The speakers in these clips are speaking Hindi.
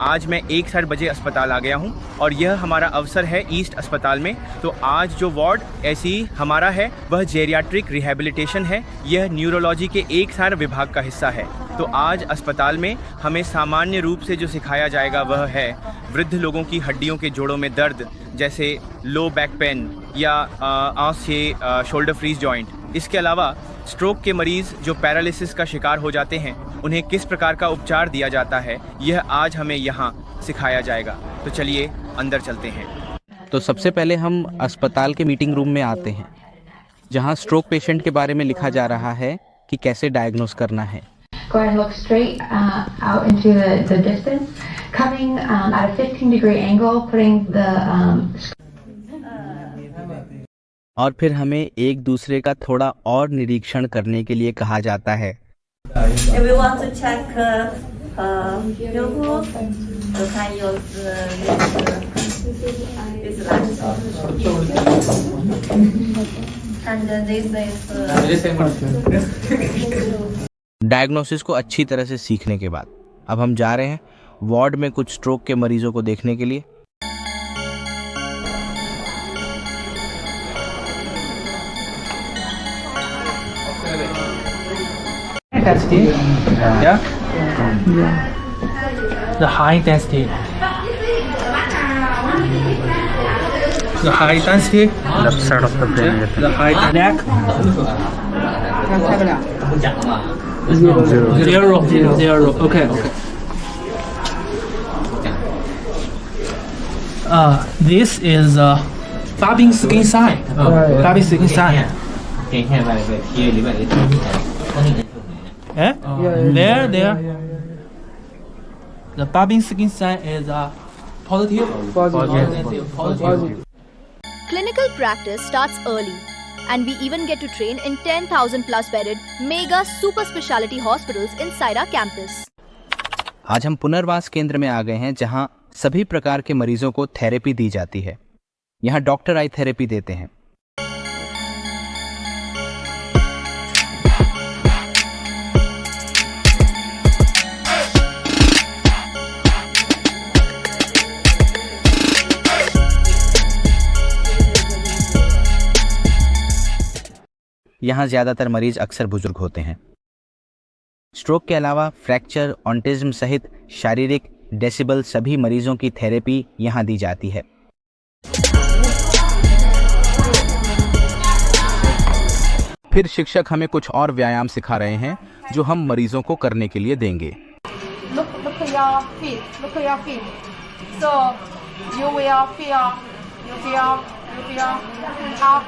आज मैं 1:30 बजे अस्पताल आ गया हूं और यह हमारा अवसर है ईस्ट अस्पताल में। तो आज जो वार्ड ऐसी हमारा है वह जेरियाट्रिक रिहैबिलिटेशन है। यह न्यूरोलॉजी के एक सारे विभाग का हिस्सा है। तो आज अस्पताल में हमें सामान्य रूप से जो सिखाया जाएगा वह है वृद्ध लोगों की हड्डियों के जोड़ों में दर्द, जैसे लो बैक पेन या आंख से शोल्डर फ्रीज जॉइंट। इसके अलावा स्ट्रोक के मरीज़ जो पैरालिसिस का शिकार हो जाते हैं उन्हें किस प्रकार का उपचार दिया जाता है, यह आज हमें यहाँ सिखाया जाएगा। तो चलिए अंदर चलते हैं। तो सबसे पहले हम अस्पताल के मीटिंग रूम में आते हैं, जहाँ स्ट्रोक पेशेंट के बारे में लिखा जा रहा है कि कैसे डायग्नोस करना है। Go ahead and look straight out into the distance, coming at a 15-degree angle, putting the और फिर हमें एक दूसरे का थोड़ा और निरीक्षण करने के लिए कहा जाता है। If we want to check your group, you can use this light. And this is diagnosis को अच्छी तरह से सीखने के बाद अब हम जा रहे हैं वार्ड में कुछ स्ट्रोक के मरीजों को देखने के लिए। Intensity, yeah? The high intensity. The high intensity. Left side of the brain. The high neck. Zero. Okay. This is Fabian skin sign. Fabian skin sign. Eh? There. The Fabian skin sign is positive. Clinical practice starts early, and we even get to train in 10,000 plus bedded mega super specialty hospitals inside our campus. आज हम पुनर्वास केंद्र में आ गए हैं, जहां सभी प्रकार के मरीजों को थेरेपी दी जाती है। यहाँ डॉक्टर आई थेरेपी देते हैं। यहाँ ज़्यादातर मरीज अक्सर बुजुर्ग होते हैं। स्ट्रोक के अलावा फ्रैक्चर, ऑटिज्म सहित शारीरिक डेसिबल सभी मरीजों की थेरेपी यहाँ दी जाती है। फिर शिक्षक हमें कुछ और व्यायाम सिखा रहे हैं जो हम मरीजों को करने के लिए देंगे। Look at your feet. So you will feel.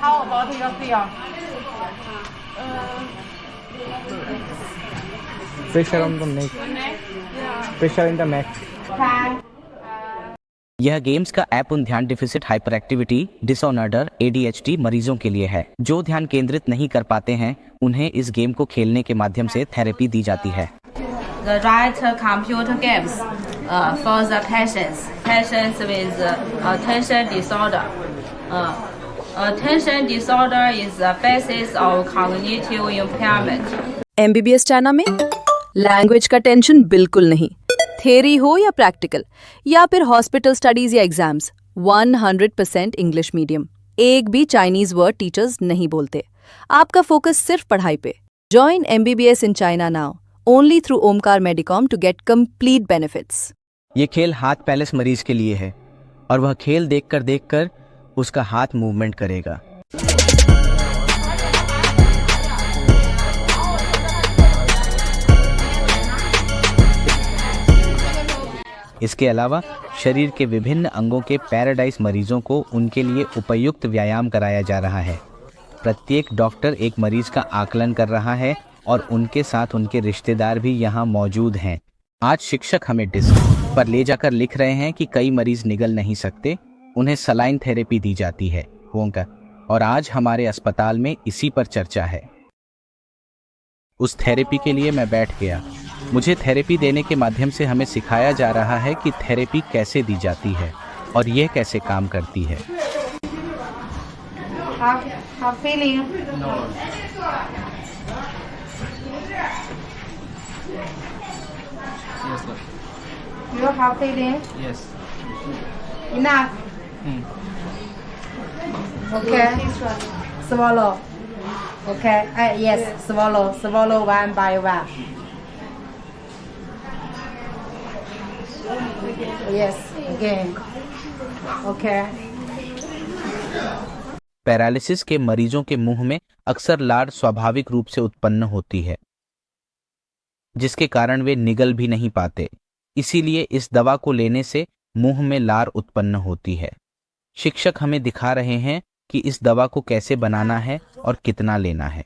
How about your feel? Pressure on the neck. Pressure in the neck. यह गेम्स का ऐप उन ध्यान deficit hyper activity disorder ADHD मरीजों के लिए है। जो ध्यान केंद्रित नहीं कर पाते हैं उन्हें इस गेम को खेलने के माध्यम से थेरेपी दी जाती है। the right computer games for the patients with attention disorder. Attention disorder is the basis of cognitive impairment. MBBS China में लैंग्वेज का टेंशन बिल्कुल नहीं। थ्योरी हो या प्रैक्टिकल या फिर हॉस्पिटल स्टडीज या एग्जाम्स, 100% इंग्लिश मीडियम। एक भी चाइनीज वर्ड टीचर्स नहीं बोलते। आपका फोकस सिर्फ पढ़ाई पे। Join MBBS in China now, only through Omkar Medicom to get complete benefits. ये खेल हाथ पैलेस मरीज के लिए है और वह खेल देखकर उसका हाथ मूवमेंट करेगा। इसके अलावा शरीर के विभिन्न अंगों के पैराडाइज मरीजों को उनके लिए उपयुक्त व्यायाम कराया जा रहा है। प्रत्येक डॉक्टर एक मरीज का आकलन कर रहा है और उनके साथ उनके रिश्तेदार भी यहाँ मौजूद हैं। आज शिक्षक हमें डिस्क पर ले जाकर लिख रहे हैं कि कई मरीज निगल नहीं सकते, उन्हें सलाइन थेरेपी दी जाती है और आज हमारे अस्पताल में इसी पर चर्चा है। उस थेरेपी के लिए मैं बैठ गया। मुझे थेरेपी देने के माध्यम से हमें सिखाया जा रहा है कि थेरेपी कैसे दी जाती है और यह कैसे काम करती है। Do you have feeling? Yes. Enough. Okay. Swallow. Okay. Yes. Swallow. Swallow one by one. Yes. Again. Okay. Paralysis के मरीजों के मुंह में अक्सर लार स्वाभाविक रूप से उत्पन्न होती है, जिसके कारण वे निगल भी नहीं पाते। इसीलिए इस दवा को लेने से मुंह में लार उत्पन्न होती है। शिक्षक हमें दिखा रहे हैं कि इस दवा को कैसे बनाना है और कितना लेना है।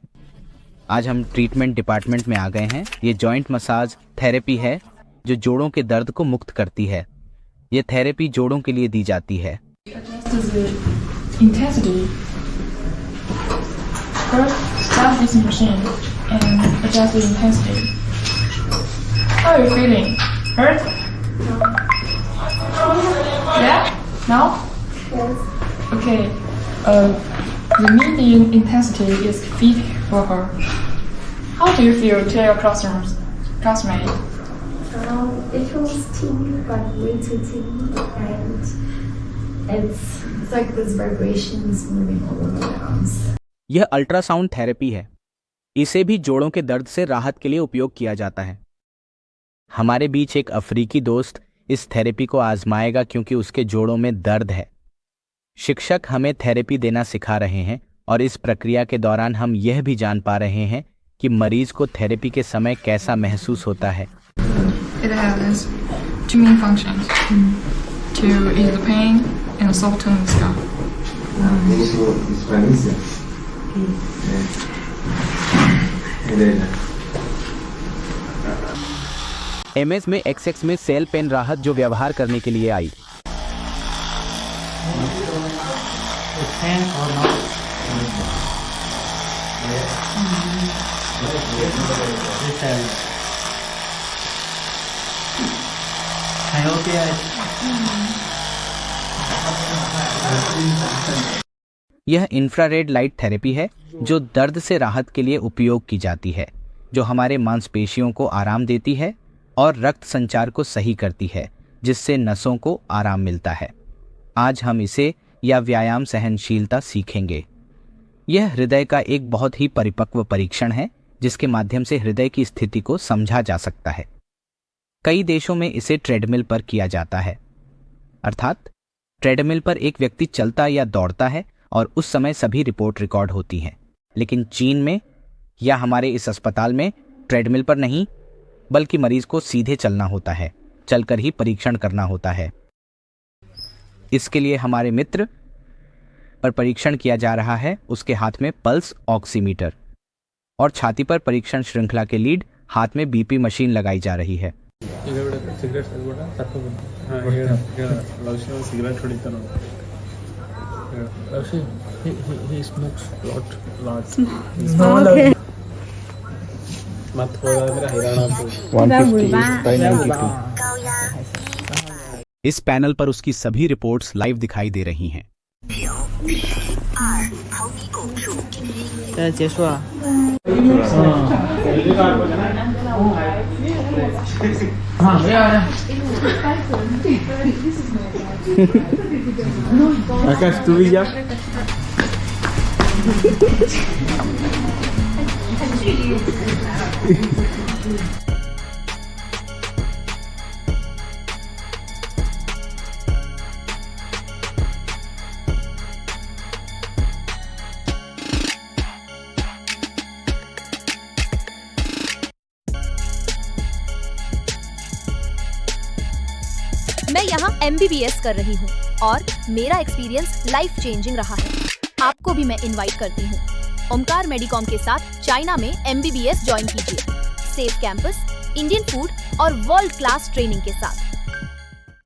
आज हम ट्रीटमेंट डिपार्टमेंट में आ गए हैं। ये जॉइंट मसाज थेरेपी है जो जोड़ों के दर्द को मुक्त करती है। ये थेरेपी जोड़ों के लिए दी जाती है। Intensity. First, start this machine and adjust the intensity. How are you feeling? Hurt? Yeah? Now? Yes. Okay. The medium intensity is 50 for her. How do you feel? Tell your classmate. It feels teeny, but way too teeny, and it's like those vibrations moving all over the arms. यह अल्ट्रासाउंड थेरेपी है। इसे भी जोड़ों के दर्द से राहत के लिए उपयोग किया जाता है। हमारे बीच एक अफ्रीकी दोस्त इस थेरेपी को आजमाएगा क्योंकि उसके जोड़ों में दर्द है। शिक्षक हमें थेरेपी देना सिखा रहे हैं और इस प्रक्रिया के दौरान हम यह भी जान पा रहे हैं कि mरीज को थेरेपी के समय कैसा महसूस होता है। It has two main functions: to ease the pain and soften the scalp. MS में XX में सेल पेन राहत जो व्यवहार करने के लिए आई। यह इंफ्रारेड लाइट थेरेपी है जो दर्द से राहत के लिए उपयोग की जाती है, जो हमारे मांसपेशियों को आराम देती है और रक्त संचार को सही करती है, जिससे नसों को आराम मिलता है। आज हम इसे या व्यायाम सहनशीलता सीखेंगे। यह हृदय का एक बहुत ही परिपक्व परीक्षण है जिसके माध्यम से हृदय की स्थिति को समझा जा सकता है। कई देशों में इसे ट्रेडमिल पर किया जाता है, अर्थात ट्रेडमिल पर एक व्यक्ति चलता या दौड़ता है और उस समय सभी रिपोर्ट रिकॉर्ड होती हैं। लेकिन चीन में या हमारे इस अस्पताल में ट्रेडमिल पर नहीं, बल्कि मरीज को सीधे चलना होता है, चलकर ही परीक्षण करना होता है। इसके लिए हमारे मित्र पर परीक्षण किया जा रहा है। उसके हाथ में पल्स ऑक्सीमीटर और छाती पर परीक्षण श्रृंखला के लीड, हाथ में बीपी मशीन लगाई जा रही है। इस पैनल पर उसकी सभी रिपोर्ट्स लाइव दिखाई दे रही हैं। आकाश तू भी जा। मैं यहाँ MBBS कर रही हूँ और मेरा एक्सपीरियंस लाइफ चेंजिंग रहा है। आपको भी मैं इनवाइट करती हूँ। ओमकार मेडिकॉम के साथ चाइना में MBBS ज्वाइन कीजिए। सेफ कैंपस, इंडियन फूड और वर्ल्ड क्लास ट्रेनिंग के साथ।